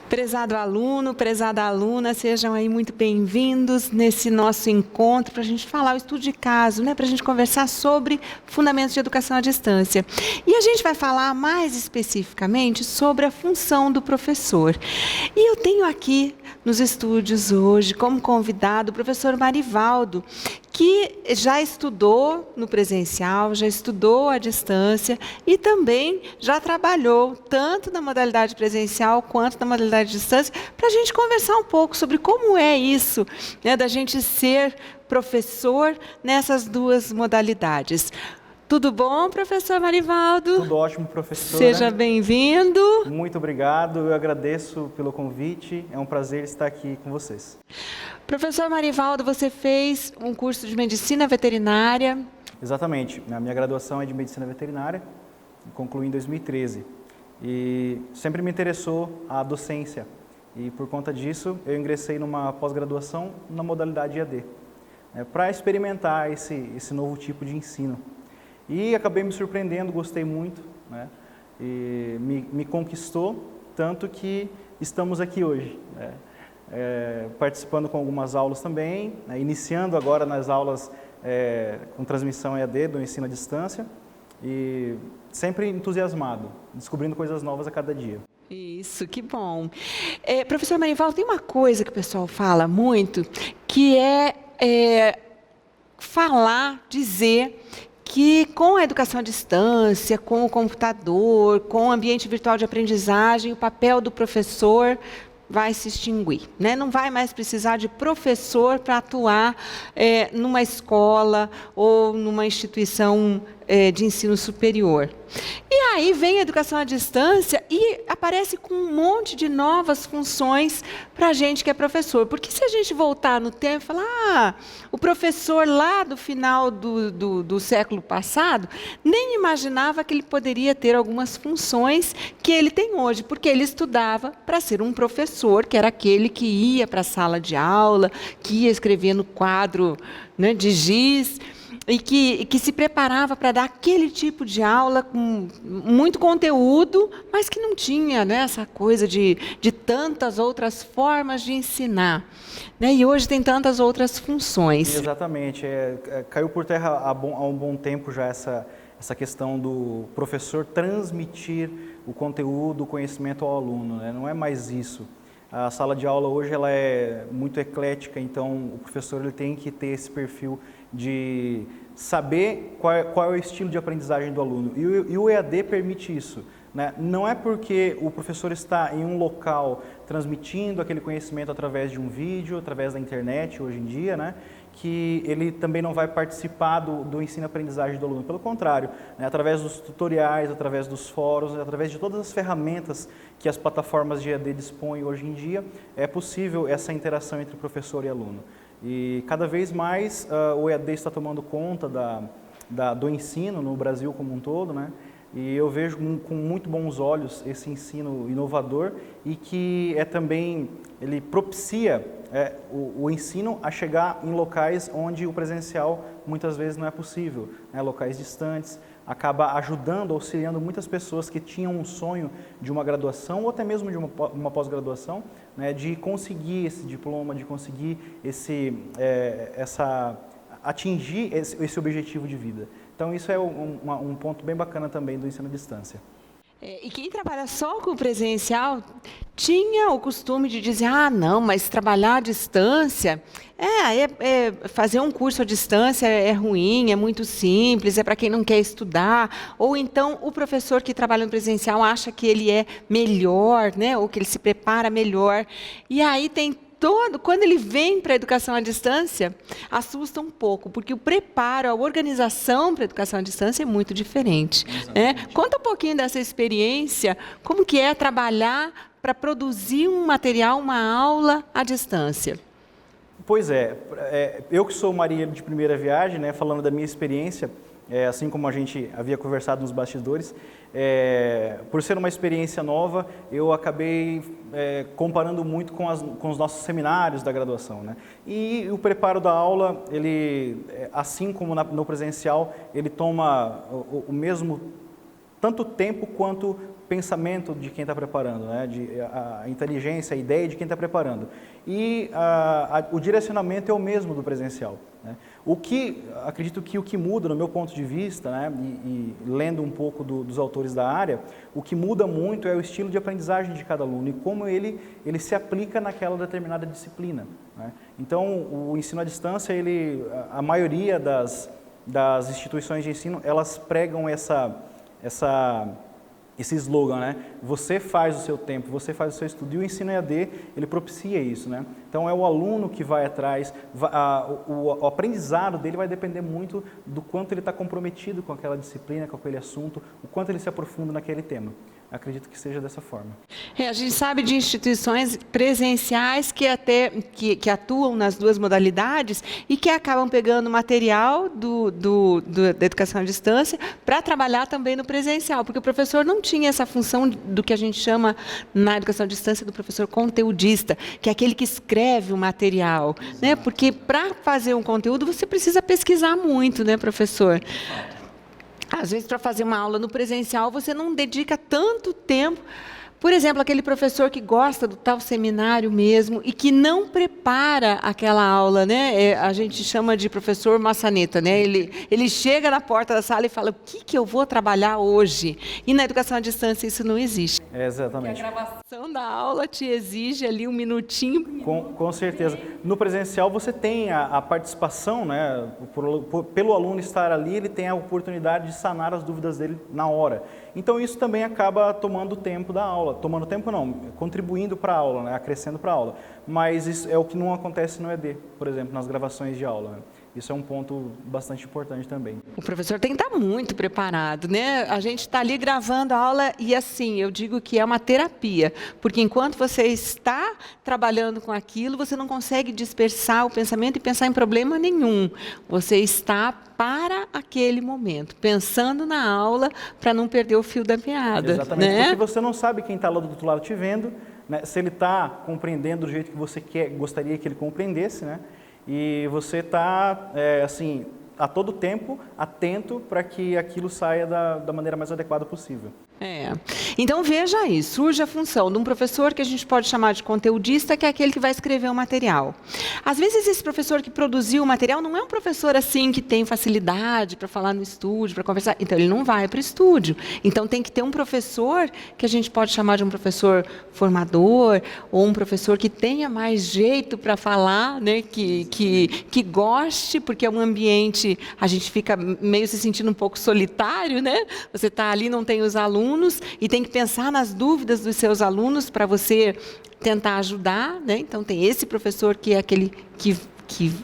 Prezado aluno, prezada aluna, sejam aí muito bem-vindos nesse nosso encontro para a gente falar o estudo de caso, para a gente conversar sobre fundamentos de educação à distância. E a gente vai falar mais especificamente sobre a função do professor. E eu tenho aqui nos estúdios hoje, como convidado, o professor Marivaldo, que já estudou no presencial, já estudou à distância e também já trabalhou tanto na modalidade presencial quanto na modalidade de distância, para a gente conversar um pouco sobre como é isso, da gente ser professor nessas duas modalidades. Tudo bom, professor Marivaldo? Tudo ótimo, professora. Seja bem-vindo. Muito obrigado, eu agradeço pelo convite, é um prazer estar aqui com vocês. Professor Marivaldo, você fez um curso de medicina veterinária? Exatamente, a minha graduação é de medicina veterinária, concluí em 2013 e sempre me interessou a docência e por conta disso eu ingressei numa pós-graduação na modalidade EAD, para experimentar esse novo tipo de ensino. E acabei me surpreendendo, gostei muito, e me conquistou, tanto que estamos aqui hoje, participando com algumas aulas também, iniciando agora nas aulas com transmissão EAD do ensino à distância e sempre entusiasmado, descobrindo coisas novas a cada dia. Isso, que bom. Professor Marivaldo, tem uma coisa que o pessoal fala muito, que é falar, dizer que com a educação à distância, com o computador, com o ambiente virtual de aprendizagem, o papel do professor vai se extinguir, Não vai mais precisar de professor para atuar numa escola ou numa instituição de ensino superior. E aí vem a educação à distância e aparece com um monte de novas funções para a gente que é professor. Porque se a gente voltar no tempo e falar, o professor lá do final do século passado nem imaginava que ele poderia ter algumas funções que ele tem hoje, porque ele estudava para ser um professor, que era aquele que ia para a sala de aula, que ia escrever no quadro de giz, e que se preparava para dar aquele tipo de aula com muito conteúdo, mas que não tinha essa coisa de tantas outras formas de ensinar. E hoje tem tantas outras funções. Exatamente. Caiu por terra há um bom tempo já essa questão do professor transmitir o conteúdo, o conhecimento ao aluno. Não é mais isso. A sala de aula hoje ela é muito eclética, então o professor ele tem que ter esse perfil de saber qual é o estilo de aprendizagem do aluno. E o EAD permite isso. Não é porque o professor está em um local transmitindo aquele conhecimento através de um vídeo, através da internet hoje em dia, que ele também não vai participar do ensino-aprendizagem do aluno. Pelo contrário, através dos tutoriais, através dos fóruns, através de todas as ferramentas que as plataformas de EAD dispõem hoje em dia, é possível essa interação entre professor e aluno. E cada vez mais o EAD está tomando conta do ensino no Brasil como um todo, E eu vejo com muito bons olhos esse ensino inovador e que também ele propicia o ensino a chegar em locais onde o presencial muitas vezes não é possível, locais distantes, acaba ajudando, auxiliando muitas pessoas que tinham um sonho de uma graduação ou até mesmo de uma pós-graduação, de conseguir esse diploma, de conseguir atingir esse objetivo de vida. Então isso é um ponto bem bacana também do ensino à distância. E quem trabalha só com o presencial tinha o costume de dizer, não, mas trabalhar à distância, fazer um curso à distância é ruim, é muito simples, é para quem não quer estudar. Ou então o professor que trabalha no presencial acha que ele é melhor, ou que ele se prepara melhor. E aí tem quando ele vem para a educação à distância, assusta um pouco, porque o preparo, a organização para a educação à distância é muito diferente. Conta um pouquinho dessa experiência, como que é trabalhar para produzir um material, uma aula à distância. Pois eu que sou marinheiro de primeira viagem, falando da minha experiência, assim como a gente havia conversado nos bastidores, por ser uma experiência nova, eu acabei comparando muito com os nossos seminários da graduação, E o preparo da aula, ele, assim como no presencial, ele toma o mesmo tanto tempo quanto pensamento de quem está preparando, né? A inteligência, a ideia de quem está preparando. E o direcionamento é o mesmo do presencial, né? Acredito que o que muda, no meu ponto de vista, né, e lendo um pouco dos autores da área, o que muda muito é o estilo de aprendizagem de cada aluno e como ele se aplica naquela determinada disciplina, né? Então, o ensino à distância, a maioria das instituições de ensino, elas pregam esse slogan, né? Você faz o seu tempo, você faz o seu estudo. E o ensino EAD, ele propicia isso, né? Então, é o aluno que vai atrás, o aprendizado dele vai depender muito do quanto ele está comprometido com aquela disciplina, com aquele assunto, o quanto ele se aprofunda naquele tema. Acredito que seja dessa forma. A gente sabe de instituições presenciais que atuam nas duas modalidades e que acabam pegando material da educação à distância para trabalhar também no presencial, porque o professor não tinha essa função do que a gente chama na educação à distância do professor conteudista, que é aquele que escreve o material, né? Porque para fazer um conteúdo você precisa pesquisar muito, né, professor? Às vezes, para fazer uma aula no presencial, você não dedica tanto tempo. Por exemplo, aquele professor que gosta do tal seminário mesmo e que não prepara aquela aula, né? A gente chama de professor maçaneta, né? Ele chega na porta da sala e fala, o que eu vou trabalhar hoje? E na educação à distância isso não existe. Exatamente. Porque a gravação da aula te exige ali um minutinho. Com certeza. No presencial você tem a participação, né? Pelo aluno estar ali, ele tem a oportunidade de sanar as dúvidas dele na hora. Então isso também acaba tomando tempo da aula. Tomando tempo não, contribuindo para a aula, né? Acrescendo para a aula. Mas isso é o que não acontece no ED, por exemplo, nas gravações de aula, né? Isso é um ponto bastante importante também. O professor tem que estar muito preparado, né? A gente está ali gravando a aula e assim, eu digo que é uma terapia, porque enquanto você está trabalhando com aquilo, você não consegue dispersar o pensamento e pensar em problema nenhum. Você está para aquele momento, pensando na aula para não perder o fio da meada. Exatamente, né? Porque você não sabe quem está lá do outro lado te vendo, né? Se ele está compreendendo do jeito que você gostaria que ele compreendesse, né? E você está, assim, a todo tempo atento para que aquilo saia da maneira mais adequada possível. Então, veja aí, surge a função de um professor que a gente pode chamar de conteudista, que é aquele que vai escrever o material. Às vezes, esse professor que produziu o material não é um professor assim que tem facilidade para falar no estúdio, para conversar. Então, ele não vai para o estúdio. Então, tem que ter um professor que a gente pode chamar de um professor formador, ou um professor que tenha mais jeito para falar, né? que goste, porque é um ambiente, a gente fica meio se sentindo um pouco solitário, né? Você está ali, não tem os alunos, e tem que pensar nas dúvidas dos seus alunos para você tentar ajudar, né? Então, tem esse professor que é aquele que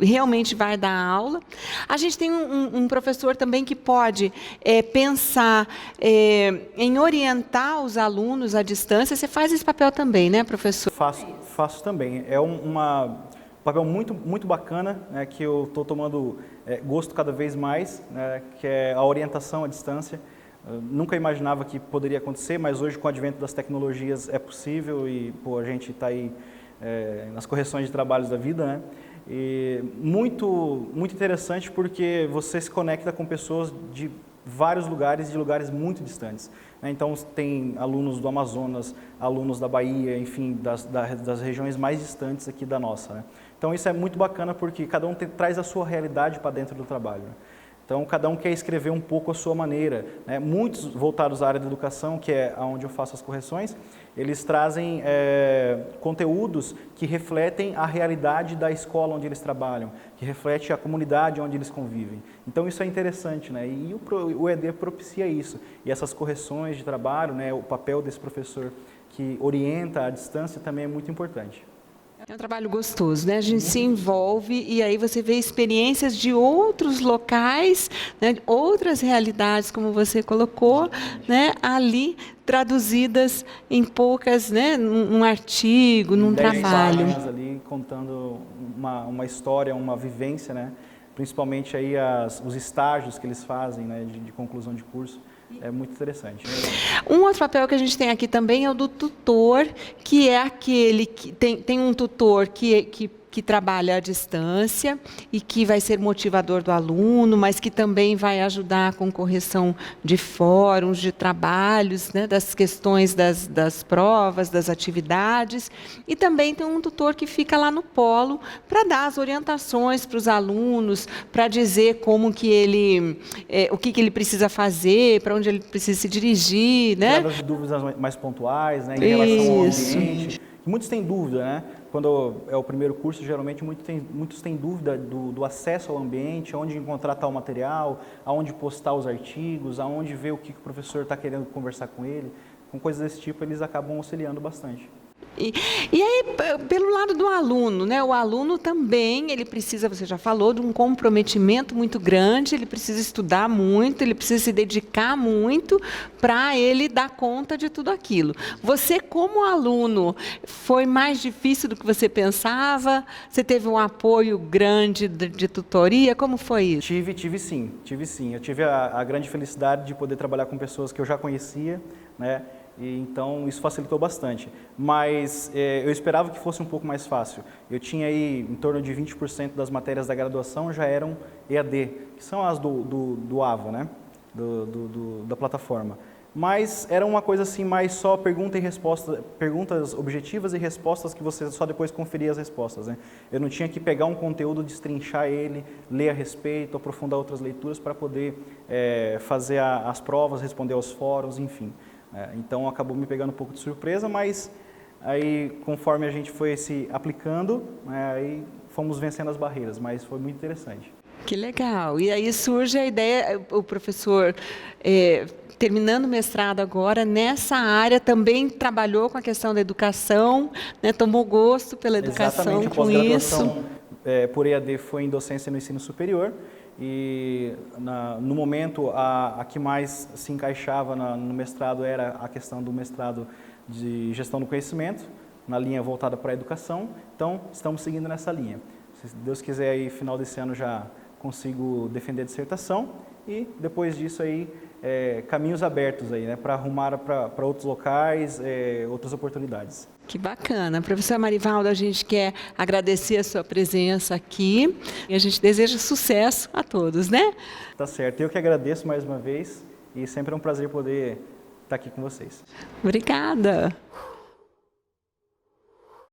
realmente vai dar aula. A gente tem um professor também que pode pensar em orientar os alunos à distância. Você faz esse papel também, né, professor? Faço também. É um papel muito, muito bacana, né, que eu estou tomando gosto cada vez mais, né, que é a orientação à distância. Eu nunca imaginava que poderia acontecer, mas hoje, com o advento das tecnologias, é possível e a gente está aí nas correções de trabalhos da vida, né? E muito, muito interessante porque você se conecta com pessoas de vários lugares, de lugares muito distantes, né? Então, tem alunos do Amazonas, alunos da Bahia, enfim, das regiões mais distantes aqui da nossa, né? Então, isso é muito bacana porque cada um traz a sua realidade para dentro do trabalho, né? Então, cada um quer escrever um pouco a sua maneira, né? Muitos voltados à área da educação, que é onde eu faço as correções, eles trazem conteúdos que refletem a realidade da escola onde eles trabalham, que reflete a comunidade onde eles convivem. Então, isso é interessante, né? E o ED propicia isso. E essas correções de trabalho, né? O papel desse professor que orienta à distância também é muito importante. É um trabalho gostoso, né? A gente se envolve e aí você vê experiências de outros locais, né? Outras realidades, como você colocou, né? Ali traduzidas em poucas, né? Num artigo, num trabalho. Ali contando uma história, uma vivência, né? Principalmente aí os estágios que eles fazem, né? De conclusão de curso. É muito interessante. Um outro papel que a gente tem aqui também é o do tutor, que é aquele que tem um tutor que que trabalha à distância e que vai ser motivador do aluno, mas que também vai ajudar com correção de fóruns, de trabalhos, né, das questões das provas, das atividades. E também tem um tutor que fica lá no polo para dar as orientações para os alunos, para dizer como que ele, o que ele precisa fazer, para onde ele precisa se dirigir, né? Tirar as dúvidas mais pontuais, né, em relação ao ambiente. Muitos têm dúvida, né? Quando é o primeiro curso, geralmente muitos têm dúvida do acesso ao ambiente, aonde encontrar tal material, aonde postar os artigos, aonde ver o que o professor está querendo conversar com ele. Com coisas desse tipo, eles acabam auxiliando bastante. E aí, pelo lado do aluno, né? O aluno também, ele precisa, você já falou, de um comprometimento muito grande, ele precisa estudar muito, ele precisa se dedicar muito para ele dar conta de tudo aquilo. Você, como aluno, foi mais difícil do que você pensava? Você teve um apoio grande de tutoria? Como foi isso? Tive sim. Eu tive a grande felicidade de poder trabalhar com pessoas que eu já conhecia, né? E, então, isso facilitou bastante. Mas eu esperava que fosse um pouco mais fácil. Eu tinha aí em torno de 20% das matérias da graduação já eram EAD, que são as do AVA, né? Da plataforma. Mas era uma coisa assim, mais só pergunta e resposta, perguntas objetivas e respostas que você só depois conferia as respostas, né? Eu não tinha que pegar um conteúdo, destrinchar ele, ler a respeito, aprofundar outras leituras para poder fazer as provas, responder aos fóruns, enfim. Então acabou me pegando um pouco de surpresa, mas aí conforme a gente foi se aplicando, aí fomos vencendo as barreiras, mas foi muito interessante. Que legal! E aí surge a ideia, o professor, terminando o mestrado agora, nessa área também trabalhou com a questão da educação, né, tomou gosto pela educação. Exatamente, com isso. Por EAD foi em docência no ensino superior. E no momento a que mais se encaixava no mestrado era a questão do mestrado de gestão do conhecimento, na linha voltada para a educação. Então, estamos seguindo nessa linha. Se Deus quiser, aí, final desse ano já consigo defender a dissertação e depois disso aí caminhos abertos aí, né, para arrumar para outros locais, outras oportunidades. Que bacana. Professora Marivalda, a gente quer agradecer a sua presença aqui e a gente deseja sucesso a todos, né? Tá certo. Eu que agradeço mais uma vez e sempre é um prazer poder estar aqui com vocês. Obrigada.